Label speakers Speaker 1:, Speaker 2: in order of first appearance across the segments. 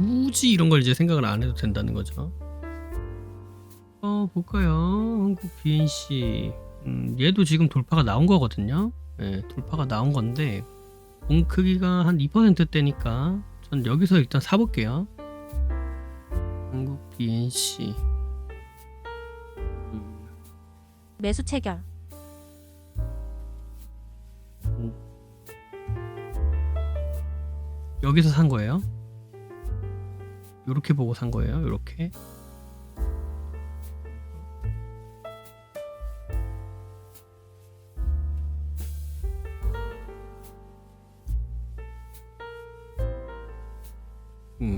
Speaker 1: 굳이 이런 걸 이제 생각을 안 해도 된다는 거죠. 볼까요? 한국 BNC. 얘도 지금 돌파가 나온 거거든요. 네, 돌파가 나온 건데 공 크기가 한 2%대니까 전 여기서 일단 사볼게요. 한국 BNC.
Speaker 2: 매수 체결.
Speaker 1: 여기서 산 거예요. 요렇게 보고 산 거예요. 요렇게.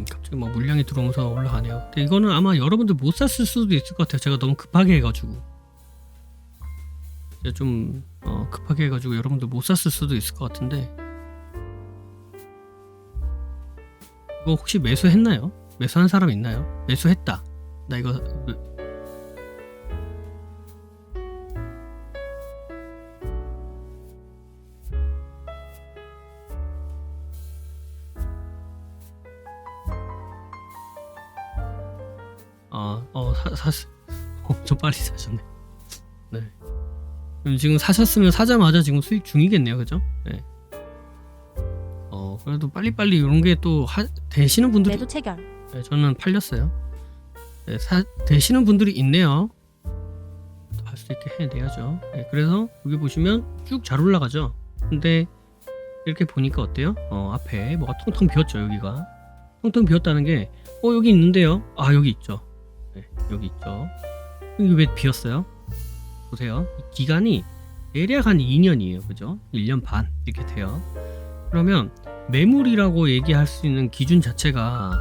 Speaker 1: 갑자기 뭐 물량이 들어오면서 올라가네요. 근데 이거는 아마 여러분들 못 샀을 수도 있을 것 같아요. 제가 너무 급하게 해가지고. 제가 좀 급하게 해가지고 여러분들 못 샀을 수도 있을 것 같은데. 이거 혹시 매수했나요? 매수한 사람 있나요? 매수했다. 나 이거 엄청 빨리 사셨네. 네. 그럼 지금 사셨으면 사자마자 지금 수익 중이겠네요, 그죠? 네. 그래도 빨리빨리 이런 게 또 되시는 분들이.
Speaker 2: 매도 체결.
Speaker 1: 네, 저는 팔렸어요. 네, 되시는 분들이 있네요. 할 수 있게 해내야죠. 네, 그래서 여기 보시면 쭉 잘 올라가죠. 근데 이렇게 보니까 어때요? 앞에 뭐가 텅텅 비었죠. 여기가 텅텅 비었다는 게 여기 있는데요. 여기 있죠. 네, 여기 있죠. 여기 왜 비었어요? 보세요. 이 기간이 대략 한 2년이에요. 그죠? 1년 반 이렇게 돼요. 그러면 매물이라고 얘기할 수 있는 기준 자체가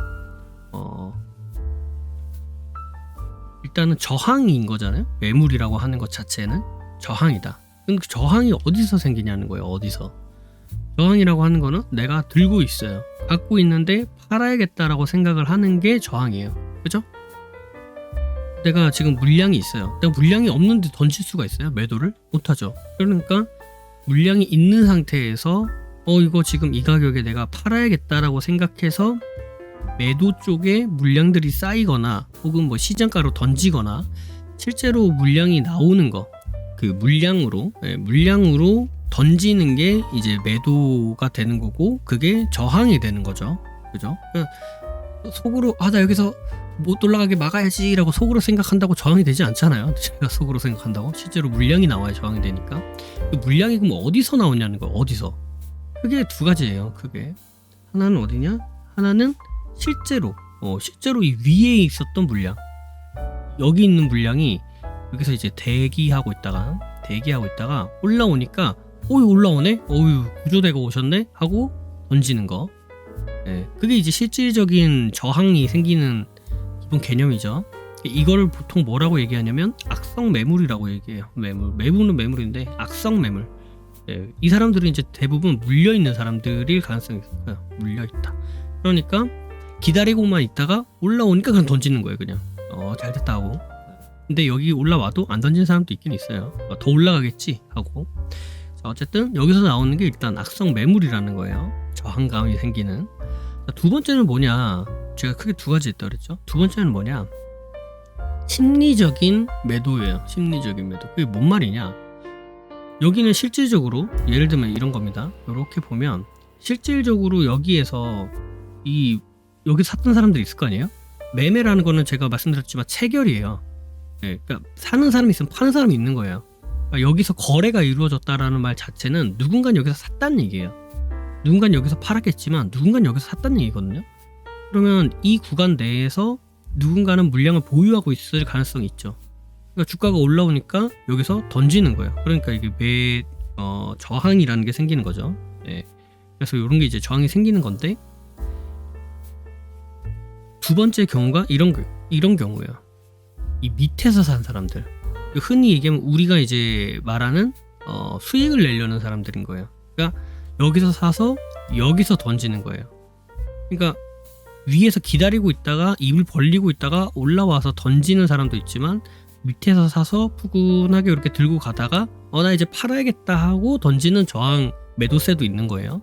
Speaker 1: 일단은 저항인 거잖아요. 매물이라고 하는 것 자체는 저항이다. 그럼 그 저항이 어디서 생기냐는 거예요. 어디서? 저항이라고 하는 거는 내가 들고 있어요. 갖고 있는데 팔아야겠다라고 생각을 하는 게 저항이에요. 그죠? 내가 지금 물량이 있어요. 내가 물량이 없는데 던질 수가 있어요? 매도를? 못하죠. 그러니까 물량이 있는 상태에서 이거 지금 이 가격에 내가 팔아야겠다라고 생각해서 매도 쪽에 물량들이 쌓이거나 혹은 뭐 시장가로 던지거나 실제로 물량이 나오는 거, 그 물량으로 던지는 게 이제 매도가 되는 거고, 그게 저항이 되는 거죠. 그죠? 속으로 나 여기서 못 올라가게 막아야지 라고 속으로 생각한다고 저항이 되지 않잖아요. 제가 속으로 생각한다고. 실제로 물량이 나와야 저항이 되니까. 그 물량이 그럼 어디서 나오냐는 거예요. 어디서? 크게 두 가지예요. 크게. 하나는 어디냐? 하나는 실제로 이 위에 있었던 물량, 여기 있는 물량이 여기서 이제 대기하고 있다가 올라오니까 올라오네? 구조대가 오셨네? 하고 던지는 거. 네, 그게 이제 실질적인 저항이 생기는 기본 개념이죠. 이거를 보통 뭐라고 얘기하냐면 악성 매물이라고 얘기해요. 매물은 매물인데 악성 매물. 네, 이 사람들은 이제 대부분 물려있는 사람들일 가능성이 있어요. 물려있다. 그러니까 기다리고만 있다가 올라오니까 그냥 던지는 거예요. 그냥 잘 됐다 하고. 근데 여기 올라와도 안 던지는 사람도 있긴 있어요. 더 올라가겠지 하고. 자, 어쨌든 여기서 나오는 게 일단 악성 매물이라는 거예요. 저항감이 생기는. 자, 두 번째는 뭐냐? 제가 크게 두 가지 있다고 그랬죠. 두 번째는 뭐냐? 심리적인 매도예요. 심리적인 매도. 그게 뭔 말이냐? 여기는 실질적으로 예를 들면 이런 겁니다. 이렇게 보면 실질적으로 여기에서 여기 샀던 사람들이 있을 거 아니에요? 매매라는 거는 제가 말씀드렸지만 체결이에요. 네, 그러니까 사는 사람이 있으면 파는 사람이 있는 거예요. 그러니까 여기서 거래가 이루어졌다라는 말 자체는 누군가 여기서 샀다는 얘기예요. 누군가 여기서 팔았겠지만 누군가 여기서 샀다는 얘기거든요. 그러면 이 구간 내에서 누군가는 물량을 보유하고 있을 가능성이 있죠. 그러니까 주가가 올라오니까 여기서 던지는 거예요. 그러니까 이게 저항이라는 게 생기는 거죠. 네. 그래서 이런 게 이제 저항이 생기는 건데, 두 번째 경우가 이런 경우예요. 이 밑에서 산 사람들, 흔히 얘기하면 우리가 이제 말하는 수익을 내려는 사람들인 거예요. 그러니까 여기서 사서 여기서 던지는 거예요. 그러니까 위에서 기다리고 있다가 입을 벌리고 있다가 올라와서 던지는 사람도 있지만, 밑에서 사서 푸근하게 이렇게 들고 가다가 나 이제 팔아야겠다 하고 던지는 저항 매도세도 있는 거예요.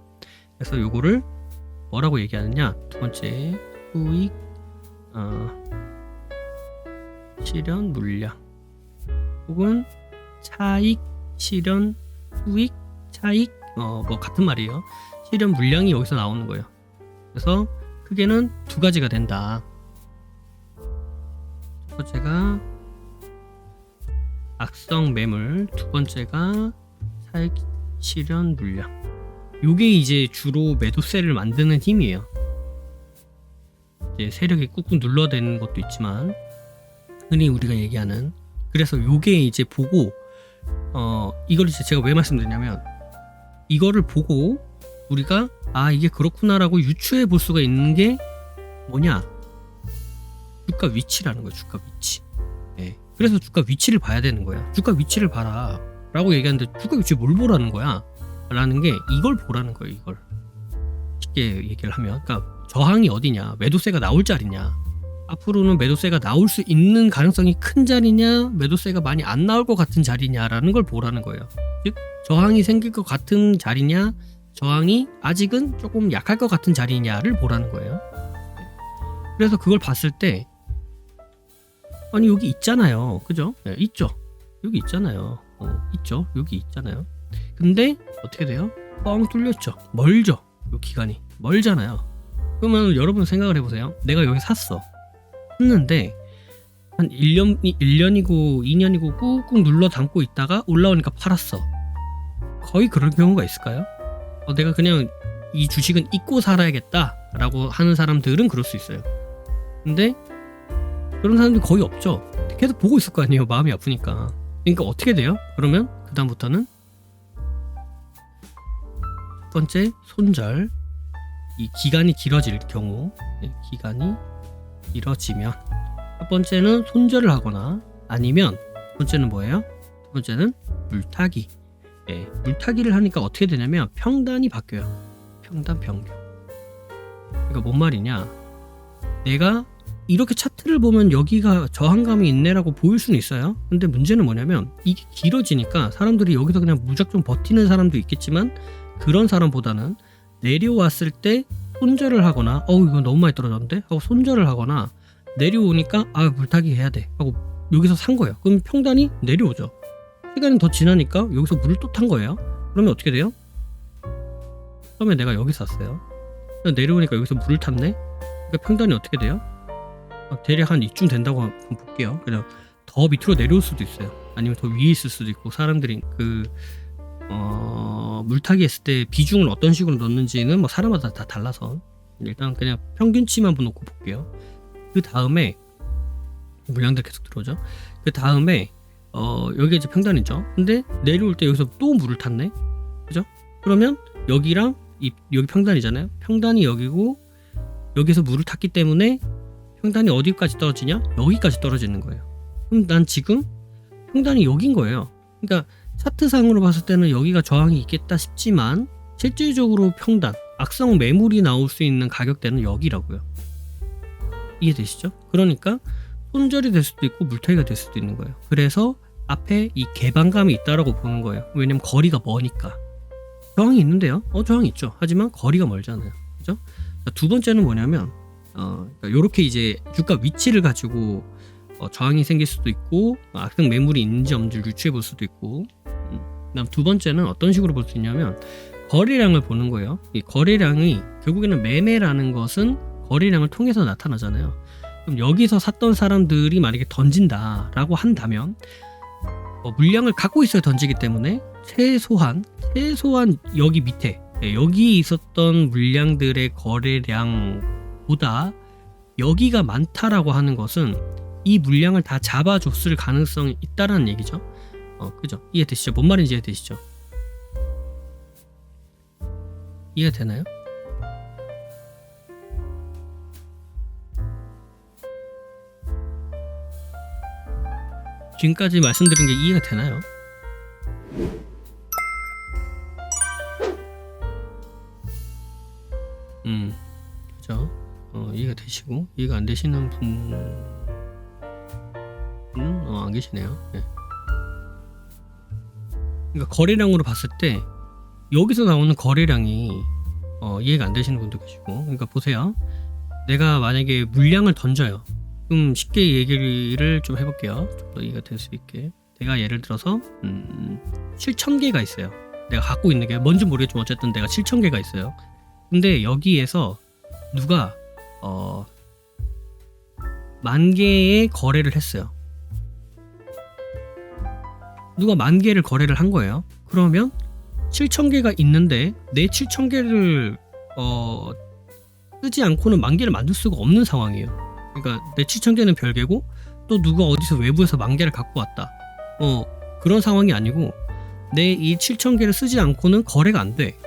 Speaker 1: 그래서 요거를 뭐라고 얘기하느냐? 두 번째, 수익 실현 물량 혹은 차익 실현 수익 차익 뭐 같은 말이에요. 실현 물량이 여기서 나오는 거예요. 그래서 크게는 두 가지가 된다. 첫 번째가 악성 매물, 두 번째가 차익 실현 물량. 요게 이제 주로 매도세를 만드는 힘이에요. 이제 세력이 꾹꾹 눌러대는 것도 있지만 흔히 우리가 얘기하는, 그래서 요게 이제 보고 이걸 이제 제가 왜 말씀드리냐면, 이거를 보고 우리가 이게 그렇구나라고 유추해 볼 수가 있는 게 뭐냐, 주가 위치라는 거예요. 주가 위치. 네. 그래서 주가 위치를 봐야 되는 거야. 주가 위치를 봐라 라고 얘기하는데, 주가 위치 뭘 보라는 거야 라는 게, 이걸 보라는 거예요. 이걸 쉽게 얘기를 하면, 그러니까 저항이 어디냐, 매도세가 나올 자리냐, 앞으로는 매도세가 나올 수 있는 가능성이 큰 자리냐, 매도세가 많이 안 나올 것 같은 자리냐라는 걸 보라는 거예요. 즉 저항이 생길 것 같은 자리냐, 저항이 아직은 조금 약할 것 같은 자리냐를 보라는 거예요. 그래서 그걸 봤을 때, 아니 여기 있잖아요, 그죠? 네, 있죠. 여기 있잖아요. 있죠. 여기 있잖아요. 근데 어떻게 돼요? 뻥 뚫렸죠. 멀죠. 요 기간이 멀잖아요. 그러면 여러분 생각을 해보세요. 내가 여기 샀는데 한 1년이고 2년이고 꾹꾹 눌러 담고 있다가 올라오니까 팔았어. 거의 그런 경우가 있을까요? 내가 그냥 이 주식은 잊고 살아야겠다 라고 하는 사람들은 그럴 수 있어요. 근데 그런 사람들이 거의 없죠. 계속 보고 있을 거 아니에요. 마음이 아프니까. 그러니까 어떻게 돼요? 그러면 그 다음부터는 첫 번째 손절, 이 기간이 길어질 경우, 기간이 길어지면 첫 번째는 손절을 하거나, 아니면 두 번째는 뭐예요? 두 번째는 물타기. 물타기를 하니까 어떻게 되냐면 평단이 바뀌어요. 평단 변경. 그러니까 뭔 말이냐, 내가 이렇게 차트를 보면 여기가 저항감이 있네라고 보일 수는 있어요. 근데 문제는 뭐냐면, 이게 길어지니까 사람들이 여기서 그냥 무작정 버티는 사람도 있겠지만, 그런 사람보다는 내려왔을 때 손절을 하거나, 이거 너무 많이 떨어졌는데 하고 손절을 하거나, 내려오니까 물타기 해야 돼 하고 여기서 산 거예요. 그럼 평단이 내려오죠. 시간이 더 지나니까 여기서 물을 또 탄 거예요. 그러면 어떻게 돼요? 처음에 내가 여기 샀어요. 내려오니까 여기서 물을 탔네. 그러니까 평단이 어떻게 돼요? 대략 한 이쯤 된다고 한번 볼게요. 그냥 더 밑으로 내려올 수도 있어요. 아니면 더 위에 있을 수도 있고, 사람들이 물타기 했을 때 비중을 어떤 식으로 넣는지는 뭐 사람마다 다 달라서 일단 그냥 평균치만 놓고 볼게요. 그 다음에 물량들 계속 들어오죠. 그 다음에 여기 이제 평단이죠. 근데 내려올 때 여기서 또 물을 탔네, 그죠? 그러면 여기랑 여기 평단이잖아요. 평단이 여기고 여기서 물을 탔기 때문에 평단이 어디까지 떨어지냐? 여기까지 떨어지는 거예요. 그럼 난 지금 평단이 여긴 거예요. 그러니까 차트상으로 봤을 때는 여기가 저항이 있겠다 싶지만, 실질적으로 평단, 악성 매물이 나올 수 있는 가격대는 여기라고요. 이해되시죠? 그러니까 손절이 될 수도 있고 물타기가 될 수도 있는 거예요. 그래서 앞에 이 개방감이 있다라고 보는 거예요. 왜냐면 거리가 머니까. 저항이 있는데요. 저항이 있죠. 하지만 거리가 멀잖아요. 그죠? 두 번째는 뭐냐면, 요렇게 이제 주가 위치를 가지고 저항이 생길 수도 있고, 악성 매물이 있는지 없는지를 유추해 볼 수도 있고, 그다음 두 번째는 어떤 식으로 볼 수 있냐면, 거래량을 보는 거예요. 이 거래량이 결국에는, 매매라는 것은 거래량을 통해서 나타나잖아요. 그럼 여기서 샀던 사람들이 만약에 던진다라고 한다면, 물량을 갖고 있어야 던지기 때문에 최소한 여기 밑에, 여기에 있었던 물량들의 거래량보다 여기가 많다라고 하는 것은 이 물량을 다 잡아줬을 가능성이 있다라는 얘기죠. 그죠? 이해되시죠? 뭔 말인지 이해되시죠? 이해가 되나요? 지금까지 말씀드린 게 이해가 되나요? 그죠? 이해가 되시고, 이해가 안 되시는 분은 안 계시네요. 네. 그러니까 거래량으로 봤을 때 여기서 나오는 거래량이 이해가 안 되시는 분도 계시고, 그러니까 보세요. 내가 만약에 물량을 던져요. 그럼 쉽게 얘기를 좀 해볼게요. 좀 더 이해가 될 수 있게. 내가 예를 들어서 7,000개가 있어요. 내가 갖고 있는 게 뭔지 모르겠지만 어쨌든 내가 7,000개가 있어요. 근데 여기에서 누가 10,000개의 거래를 했어요. 누가 10,000개를 거래를 한 거예요. 그러면 7,000개가 있는데 내 7,000개를 쓰지 않고는 10,000개를 만들 수가 없는 상황이에요. 그러니까 내 7,000개는 별개고 또 누가 어디서 외부에서 10,000개를 갖고 왔다. 그런 상황이 아니고 내 이 7,000개를 쓰지 않고는 거래가 안 돼.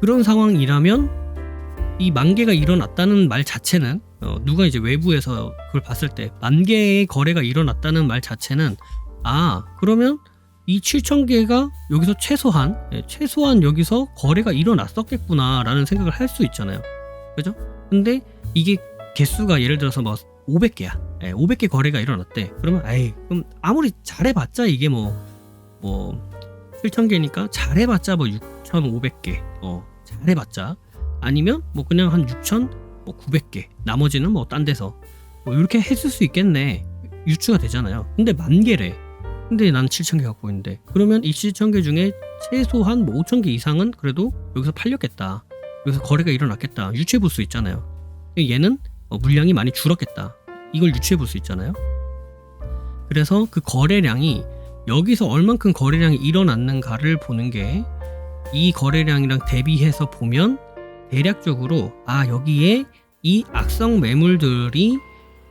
Speaker 1: 그런 상황이라면 이 10,000개가 일어났다는 말 자체는 누가 이제 외부에서 그걸 봤을 때 10,000개의 거래가 일어났다는 말 자체는 그러면 이 7,000개가 여기서 최소한 여기서 거래가 일어났었겠구나 라는 생각을 할 수 있잖아요. 그죠? 근데 이게 개수가 예를 들어서 뭐 500개야. 500개 거래가 일어났대. 그러면 그럼 아무리 잘해봤자 이게 뭐 7,000개니까 잘해봤자 뭐 6,500개 잘해봤자 아니면 뭐 그냥 한 6,900개 나머지는 뭐 딴 데서 뭐 이렇게 했을 수 있겠네. 유추가 되잖아요. 근데 10,000개래. 근데 나는 7,000개 갖고 있는데 그러면 이 7,000개 중에 최소한 뭐 5,000개 이상은 그래도 여기서 팔렸겠다. 여기서 거래가 일어났겠다. 유추해 볼 수 있잖아요. 얘는 물량이 많이 줄었겠다. 이걸 유추해 볼 수 있잖아요. 그래서 그 거래량이 여기서 얼만큼 거래량이 일어났는가를 보는 게 이 거래량이랑 대비해서 보면 대략적으로 여기에 이 악성 매물들이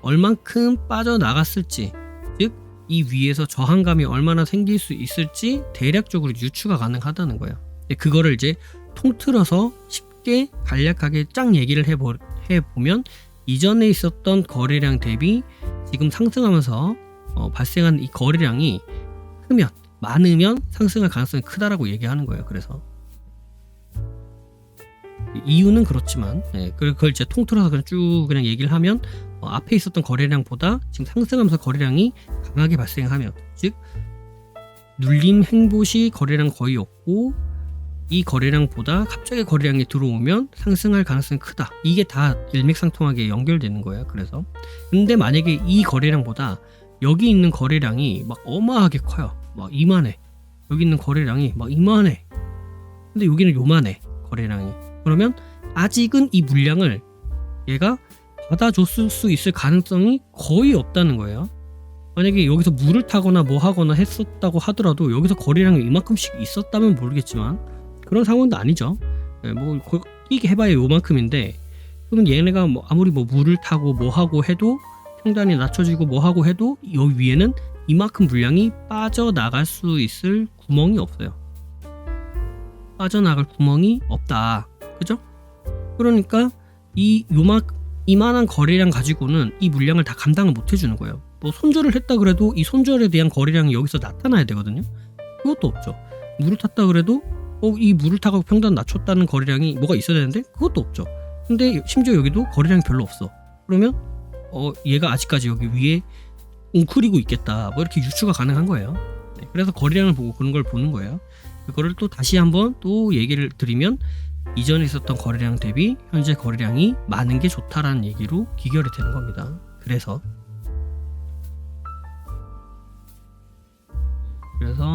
Speaker 1: 얼만큼 빠져나갔을지, 즉 이 위에서 저항감이 얼마나 생길 수 있을지 대략적으로 유추가 가능하다는 거예요. 그거를 이제 통틀어서 쉽게 간략하게 쫙 얘기를 해보면 이전에 있었던 거래량 대비 지금 상승하면서 발생한 이 거래량이 많으면 상승할 가능성이 크다라고 얘기하는 거예요. 그래서 이유는 그렇지만 그걸 이제 통틀어서 그냥 얘기를 하면 앞에 있었던 거래량보다 지금 상승하면서 거래량이 강하게 발생하면, 즉 눌림 행보 시 거래량 거의 없고 이 거래량보다 갑자기 거래량이 들어오면 상승할 가능성이 크다. 이게 다 일맥상통하게 연결되는 거예요. 그래서 근데 만약에 이 거래량보다 여기 있는 거래량이 막 어마하게 커요. 막 이만해. 여기 있는 거래량이 막 이만해. 근데 여기는 요만해. 거래량이. 그러면 아직은 이 물량을 얘가 받아줬을 수 있을 가능성이 거의 없다는 거예요. 만약에 여기서 물을 타거나 뭐 하거나 했었다고 하더라도 여기서 거래량이 이만큼씩 있었다면 모르겠지만 그런 상황도 아니죠. 뭐 끼게 해봐야 요만큼인데 그러면 얘네가 뭐 아무리 뭐 물을 타고 뭐 하고 해도 평단이 낮춰지고 뭐 하고 해도 여기 위에는 이만큼 물량이 빠져나갈 수 있을 구멍이 없어요. 빠져나갈 구멍이 없다. 그죠? 그러니까 이만한 거래량 가지고는 이 물량을 다 감당을 못 해주는 거예요. 뭐 손절을 했다 그래도 이 손절에 대한 거래량이 여기서 나타나야 되거든요. 그것도 없죠. 물을 탔다 그래도 이 물을 타고 평단 낮췄다는 거래량이 뭐가 있어야 되는데 그것도 없죠. 근데 심지어 여기도 거래량이 별로 없어. 그러면 얘가 아직까지 여기 위에 웅크리고 있겠다. 뭐 이렇게 유추가 가능한 거예요. 그래서 거래량을 보고 그런 걸 보는 거예요. 그거를 또 다시 한번 또 얘기를 드리면 이전에 있었던 거래량 대비 현재 거래량이 많은 게 좋다라는 얘기로 기결이 되는 겁니다. 그래서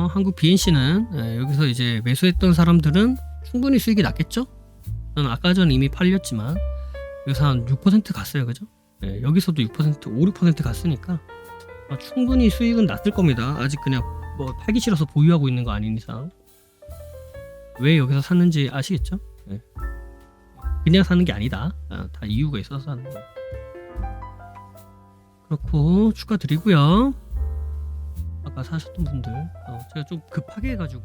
Speaker 1: 한국 BNC는 여기서 이제 매수했던 사람들은 충분히 수익이 났겠죠? 저는 아까 전 이미 팔렸지만 여기서 한 6% 갔어요. 그죠? 여기서도 6%, 5, 6% 갔으니까 충분히 수익은 났을 겁니다. 아직 그냥 뭐 팔기 싫어서 보유하고 있는 거 아닌 이상. 왜 여기서 샀는지 아시겠죠? 그냥 사는 게 아니다. 다 이유가 있어서 사는 거예요. 그렇고 축하드리고요. 아까 사셨던 분들 제가 좀 급하게 해가지고